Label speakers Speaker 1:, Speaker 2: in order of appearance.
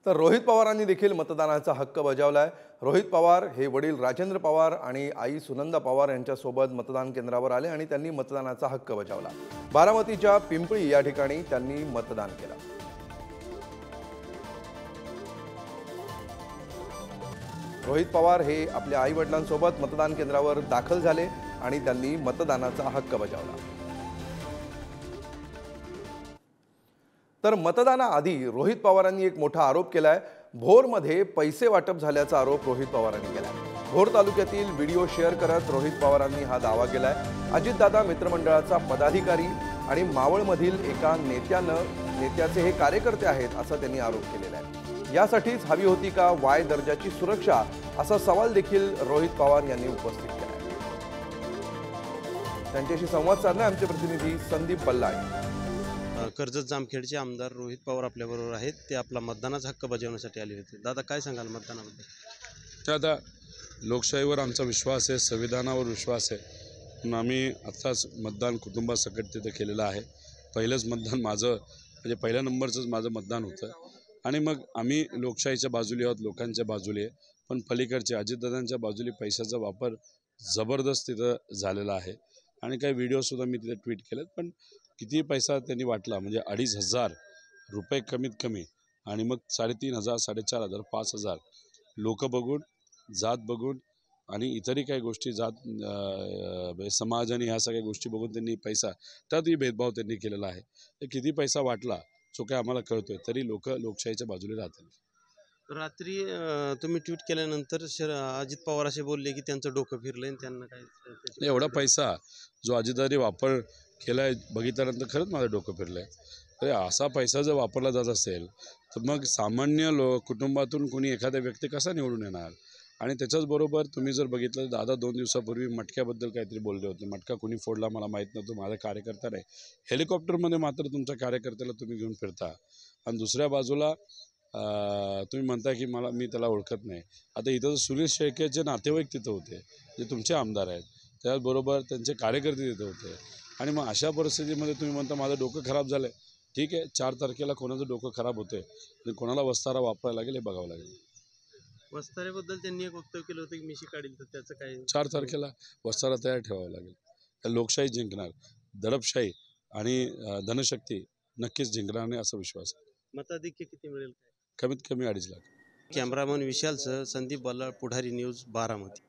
Speaker 1: तर रोहित पवारांनी देखील मतदानाचा हक्क बजावलाय। रोहित पवार हे वडील राजेंद्र पवार आणि आई सुनंदा पवार यांच्यासोबत मतदान केंद्रावर आले आणि त्यांनी मतदानाचा हक्क बजावला। बारामतीच्या पिंपळी या ठिकाणी त्यांनी मतदान केलं। रोहित पवार हे आपल्या आई वडिलांसोबत मतदान केंद्रावर दाखल झाले आणि त्यांनी मतदानाचा हक्क बजावला। तर मतदानाआधी रोहित पवारांनी एक मोठा आरोप केलाय। भोरमध्ये पैसे वाटप झाल्याचा आरोप रोहित पवारांनी केलाय। भोर तालुक्यातील व्हिडिओ शेअर करत रोहित पवारांनी हा दावा केलाय। अजितदादा मित्रमंडळाचा पदाधिकारी आणि मावळमधील एका नेत्याचे हे कार्यकर्ते आहेत असा त्यांनी आरोप केलेला आहे। यासाठीच हवी होती का वाय दर्जाची सुरक्षा असा सवाल देखील रोहित पवार यांनी उपस्थित केला। त्यांच्याशी संवाद साधला आमचे प्रतिनिधी संदीप बल्लाळे।
Speaker 2: कर्जत जामखेडचे आमदार रोहित पवार आपल्याबरोबर आहेत। ते आपला मतदानाचा हक्क बजावण्यासाठी आले होते। दादा काय सांगाल मतदानाबद्दल?
Speaker 3: आता लोकशाहीवर आमचा विश्वास आहे, संविधानावर विश्वास आहे। आम्ही आत्ताच मतदान कुटुंबासकट तिथे केलेलं आहे। पहिलंच मतदान माझं म्हणजे पहिल्या नंबरचंच माझं मतदान होतं आणि मग आम्ही लोकशाहीच्या बाजूला आहोत, लोकांच्या बाजूला आहे। पण पलीकडच्या अजितदादांच्या बाजूला पैशाचा वापर जबरदस्त तिथं झालेला आहे आणि काही व्हिडिओसुद्धा मी तिथे ट्विट केलेत। पण किती पैसा त्यांनी वाटला म्हणजे 2,500 रुपये कमीत कमी आणि मग 3,500, 4,500, 5,000 लोक बघून, जात बघून आणि इतरही काही गोष्टी समाज आणि ह्या सगळ्या गोष्टी बघून त्यांनी पैसा त्यातही भेदभाव त्यांनी केलेला आहे। तर किती पैसा वाटला जो काय आम्हाला कळतोय तरी लोक लोकशाहीच्या बाजूला राहतील।
Speaker 2: रात्री तुम्ही ट्विट केल्यानंतर अजित पवार असे बोलले की त्यांचं डोकं फिरलंय आणि त्यांना काय
Speaker 3: एवढा पैसा जो अजितदादांनी वापर केलाय बघितल्यानंतर खरंच माझं डोकं फिरलंय। तर असा पैसा जर वापरला जात असेल तर मग सामान्य कुटुंबातून कोणी एखादा व्यक्ती कसा निवडून येणार? आणि त्याच्याच बरोबर तुम्ही जर बघितलं दादा 2 दिवसापूर्वी मटक्याबद्दल काहीतरी बोलले होते। मटका कोणी फोडला मला माहीत नव्हतं, माझा कार्यकर्ता नाही। हेलिकॉप्टरमध्ये मात्र तुमच्या कार्यकर्त्याला तुम्ही घेऊन फिरता आणि दुसऱ्या बाजूला तुम्ही म्हणता की मी त्याला ओळखत नाही। आता इथं सुनील शेळकेचे नातेवाईक तिथं होते जे तुमचे आमदार आहेत, त्याचबरोबर त्यांचे कार्यकर्ते तिथं होते आणि मग अशा परिस्थितीमध्ये तुम्ही म्हणता माझं डोकं खराब झालं आहे। ठीक आहे, 4 तारखेला कोणाचं डोकं खराब होते आणि कोणाला वस्तारा वापरायला लागेल हे बघावं लागेल।
Speaker 2: वस्ताऱ्याबद्दल त्यांनी एक वक्तव्य केलं होतं की मिशी काढील, तर त्याचं काय?
Speaker 3: 4 तारखेला वस्तारा तयार ठेवावा लागेल। लोकशाही जिंकणार, दडपशाही आणि धनशक्ती नक्कीच जिंकणार नाही असा विश्वास आहे।
Speaker 2: मताधिक्य किती मिळेल?
Speaker 3: कमीत कमी 2.5 लाख।
Speaker 2: कॅमेरामन विशालसह संदीप बल्लाळ, पुढारी न्यूज, बारामती।